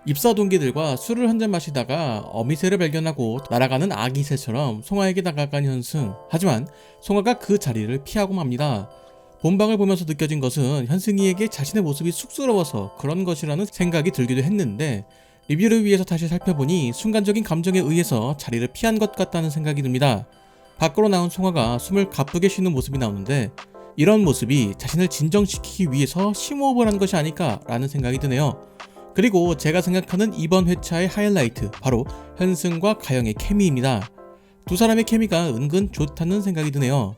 입사 동기들과 술을 한잔 마시다가 어미새를 발견하고 날아가는 아기 새처럼 송하에게 다가간 현승. 하지만 송하가 그 자리를 피하고 맙니다. 본방을 보면서 느껴진 것은 현승이에게 자신의 모습이 쑥스러워서 그런 것이라는 생각이 들기도 했는데, 리뷰를 위해서 다시 살펴보니 순간적인 감정에 의해서 자리를 피한 것 같다는 생각이 듭니다. 밖으로 나온 송하가 숨을 가쁘게 쉬는 모습이 나오는데, 이런 모습이 자신을 진정시키기 위해서 심호흡을 한 것이 아닐까라는 생각이 드네요. 그리고 제가 생각하는 이번 회차의 하이라이트, 바로 현승과 가영의 케미입니다. 두 사람의 케미가 은근 좋다는 생각이 드네요.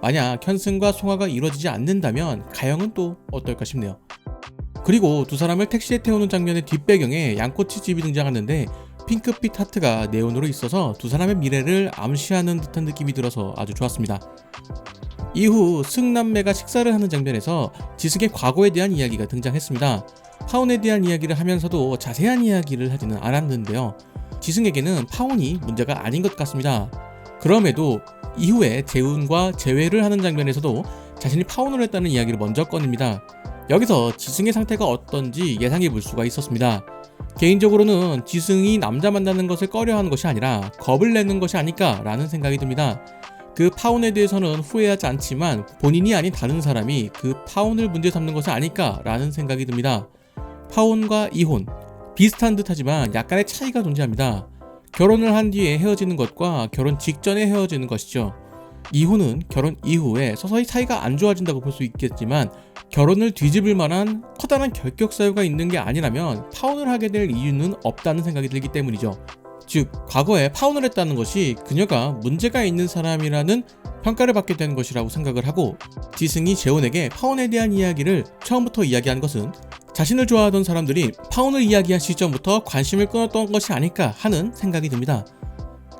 만약 현승과 송하가 이루어지지 않는다면 가영은 또 어떨까 싶네요. 그리고 두 사람을 택시에 태우는 장면의 뒷배경에 양꼬치 집이 등장하는데, 핑크빛 하트가 네온으로 있어서 두 사람의 미래를 암시하는 듯한 느낌이 들어서 아주 좋았습니다. 이후 승남매가 식사를 하는 장면에서 지승의 과거에 대한 이야기가 등장했습니다. 파혼에 대한 이야기를 하면서도 자세한 이야기를 하지는 않았는데요. 지승에게는 파혼이 문제가 아닌 것 같습니다. 그럼에도 이후에 재훈과 재회를 하는 장면에서도 자신이 파혼을 했다는 이야기를 먼저 꺼냅니다. 여기서 지승의 상태가 어떤지 예상해 볼 수가 있었습니다. 개인적으로는 지승이 남자 만나는 것을 꺼려하는 것이 아니라 겁을 내는 것이 아닐까라는 생각이 듭니다. 그 파혼에 대해서는 후회하지 않지만 본인이 아닌 다른 사람이 그 파혼을 문제 삼는 것이 아닐까라는 생각이 듭니다. 파혼과 이혼, 비슷한 듯하지만 약간의 차이가 존재합니다. 결혼을 한 뒤에 헤어지는 것과 결혼 직전에 헤어지는 것이죠. 이혼은 결혼 이후에 서서히 사이가 안 좋아진다고 볼 수 있겠지만, 결혼을 뒤집을 만한 커다란 결격 사유가 있는 게 아니라면 파혼을 하게 될 이유는 없다는 생각이 들기 때문이죠. 즉, 과거에 파혼을 했다는 것이 그녀가 문제가 있는 사람이라는 평가를 받게 된 것이라고 생각을 하고, 지승이 재훈에게 파혼에 대한 이야기를 처음부터 이야기한 것은 자신을 좋아하던 사람들이 파혼을 이야기한 시점부터 관심을 끊었던 것이 아닐까 하는 생각이 듭니다.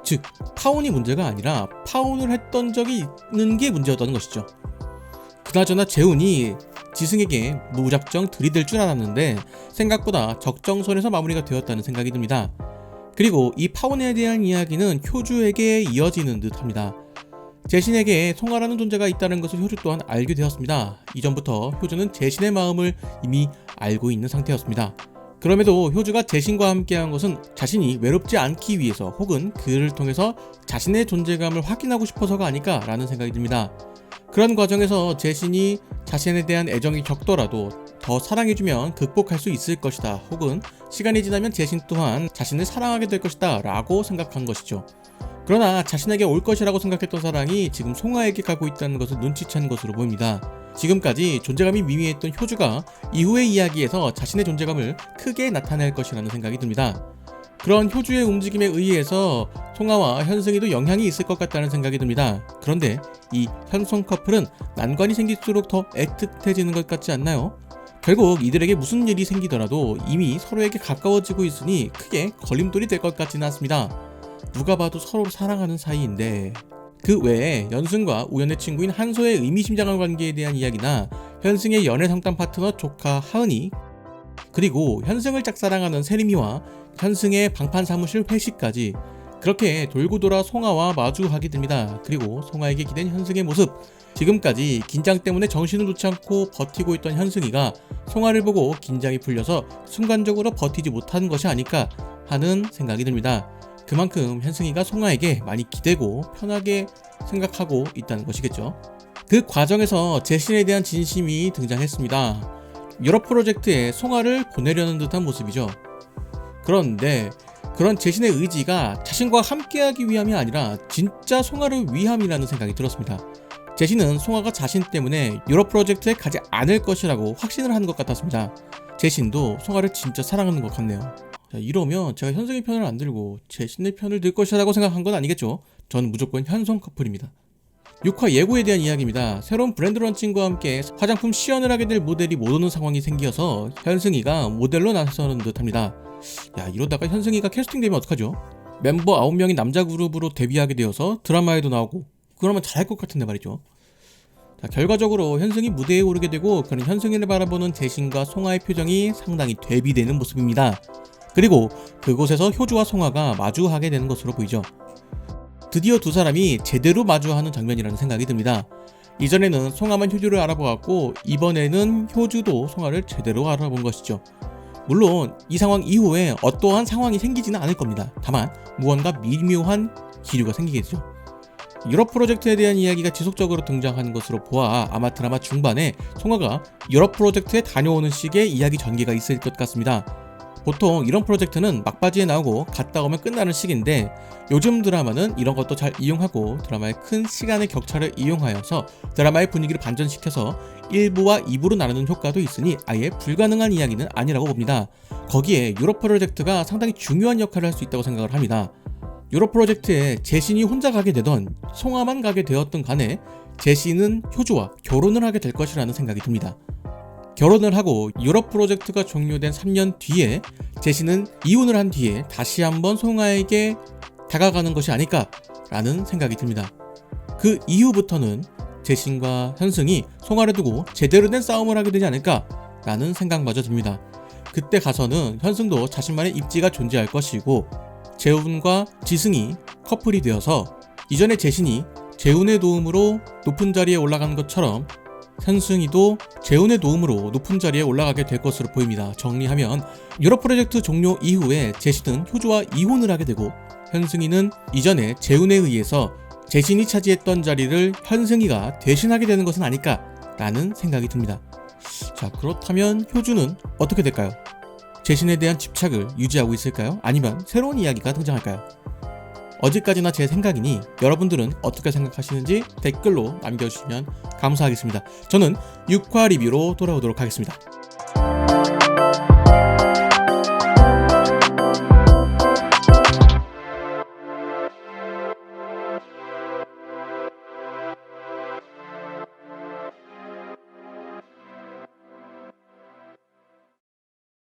즉, 파혼이 문제가 아니라 파혼을 했던 적이 있는 게 문제였다는 것이죠. 그나저나 재훈이 지승에게 무작정 들이댈 줄 알았는데 생각보다 적정선에서 마무리가 되었다는 생각이 듭니다. 그리고 이 파혼에 대한 이야기는 효주에게 이어지는 듯합니다. 재신에게 송하라는 존재가 있다는 것을 효주 또한 알게 되었습니다. 이전부터 효주는 재신의 마음을 이미 알고 있는 상태였습니다. 그럼에도 효주가 재신과 함께한 것은 자신이 외롭지 않기 위해서, 혹은 그를 통해서 자신의 존재감을 확인하고 싶어서가 아닐까라는 생각이 듭니다. 그런 과정에서 재신이 자신에 대한 애정이 적더라도 더 사랑해주면 극복할 수 있을 것이다, 혹은 시간이 지나면 재신 또한 자신을 사랑하게 될 것이다 라고 생각한 것이죠. 그러나 자신에게 올 것이라고 생각했던 사랑이 지금 송하에게 가고 있다는 것을 눈치챈 것으로 보입니다. 지금까지 존재감이 미미했던 효주가 이후의 이야기에서 자신의 존재감을 크게 나타낼 것이라는 생각이 듭니다. 그런 효주의 움직임에 의해서 송하와 현승이도 영향이 있을 것 같다는 생각이 듭니다. 그런데 이 현송 커플은 난관이 생길수록 더 애틋해지는 것 같지 않나요? 결국 이들에게 무슨 일이 생기더라도 이미 서로에게 가까워지고 있으니 크게 걸림돌이 될 것 같지는 않습니다. 누가 봐도 서로를 사랑하는 사이인데, 그 외에 연승과 우연의 친구인 한소의 의미심장한 관계에 대한 이야기나 현승의 연애 상담 파트너 조카 하은이, 그리고 현승을 짝사랑하는 세림이와 현승의 방판 사무실 회식까지 그렇게 돌고 돌아 송하와 마주하게 됩니다. 그리고 송하에게 기댄 현승의 모습, 지금까지 긴장 때문에 정신을 놓지 않고 버티고 있던 현승이가 송하를 보고 긴장이 풀려서 순간적으로 버티지 못한 것이 아닐까 하는 생각이 듭니다. 그만큼 현승이가 송하에게 많이 기대고 편하게 생각하고 있다는 것이겠죠. 그 과정에서 재신에 대한 진심이 등장했습니다. 유럽 프로젝트에 송하를 보내려는 듯한 모습이죠. 그런데 그런 재신의 의지가 자신과 함께하기 위함이 아니라 진짜 송하를 위함이라는 생각이 들었습니다. 재신은 송하가 자신 때문에 유럽 프로젝트에 가지 않을 것이라고 확신을 하는 것 같았습니다. 재신도 송하를 진짜 사랑하는 것 같네요. 자, 이러면 제가 현승의 편을 안 들고 재신의 편을 들 것이라고 생각한 건 아니겠죠? 저는 무조건 현송 커플입니다. 6화 예고에 대한 이야기입니다. 새로운 브랜드 런칭과 함께 화장품 시연을 하게 될 모델이 못 오는 상황이 생겨서 현승이가 모델로 나서는 듯합니다. 야, 이러다가 현승이가 캐스팅되면 어떡하죠? 멤버 9명이 남자 그룹으로 데뷔하게 되어서 드라마에도 나오고 그러면 잘할 것 같은데 말이죠. 자, 결과적으로 현승이 무대에 오르게 되고 그런 현승이를 바라보는 재신과 송하의 표정이 상당히 대비되는 모습입니다. 그리고 그곳에서 효주와 송하가 마주하게 되는 것으로 보이죠. 드디어 두 사람이 제대로 마주하는 장면이라는 생각이 듭니다. 이전에는 송하만 효주를 알아보았고 이번에는 효주도 송하를 제대로 알아본 것이죠. 물론 이 상황 이후에 어떠한 상황이 생기지는 않을 겁니다. 다만 무언가 미묘한 기류가 생기겠죠. 유럽 프로젝트에 대한 이야기가 지속적으로 등장하는 것으로 보아 아마 드라마 중반에 송하가 유럽 프로젝트에 다녀오는 식의 이야기 전개가 있을 것 같습니다. 보통 이런 프로젝트는 막바지에 나오고 갔다 오면 끝나는 식인데 요즘 드라마는 이런 것도 잘 이용하고 드라마의 큰 시간의 격차를 이용하여서 드라마의 분위기를 반전시켜서 1부와 2부로 나누는 효과도 있으니 아예 불가능한 이야기는 아니라고 봅니다. 거기에 유럽 프로젝트가 상당히 중요한 역할을 할 수 있다고 생각을 합니다. 유럽 프로젝트에 재신이 혼자 가게 되던 송하만 가게 되었던 간에 재신은 효주와 결혼을 하게 될 것이라는 생각이 듭니다. 결혼을 하고 유럽 프로젝트가 종료된 3년 뒤에 재신은 이혼을 한 뒤에 다시 한번 송하에게 다가가는 것이 아닐까라는 생각이 듭니다. 그 이후부터는 재신과 현승이 송하를 두고 제대로 된 싸움을 하게 되지 않을까라는 생각마저 듭니다. 그때 가서는 현승도 자신만의 입지가 존재할 것이고 재훈과 지승이 커플이 되어서 이전에 재신이 재훈의 도움으로 높은 자리에 올라간 것처럼 현승이도 재훈의 도움으로 높은 자리에 올라가게 될 것으로 보입니다. 정리하면 유럽 프로젝트 종료 이후에 재신은 효주와 이혼을 하게 되고 현승이는 이전에 재훈에 의해서 재신이 차지했던 자리를 현승이가 대신하게 되는 것은 아닐까라는 생각이 듭니다. 자, 그렇다면 효주는 어떻게 될까요? 재신에 대한 집착을 유지하고 있을까요? 아니면 새로운 이야기가 등장할까요? 어디까지나 제 생각이니 여러분들은 어떻게 생각하시는지 댓글로 남겨주시면 감사하겠습니다. 저는 6화 리뷰로 돌아오도록 하겠습니다.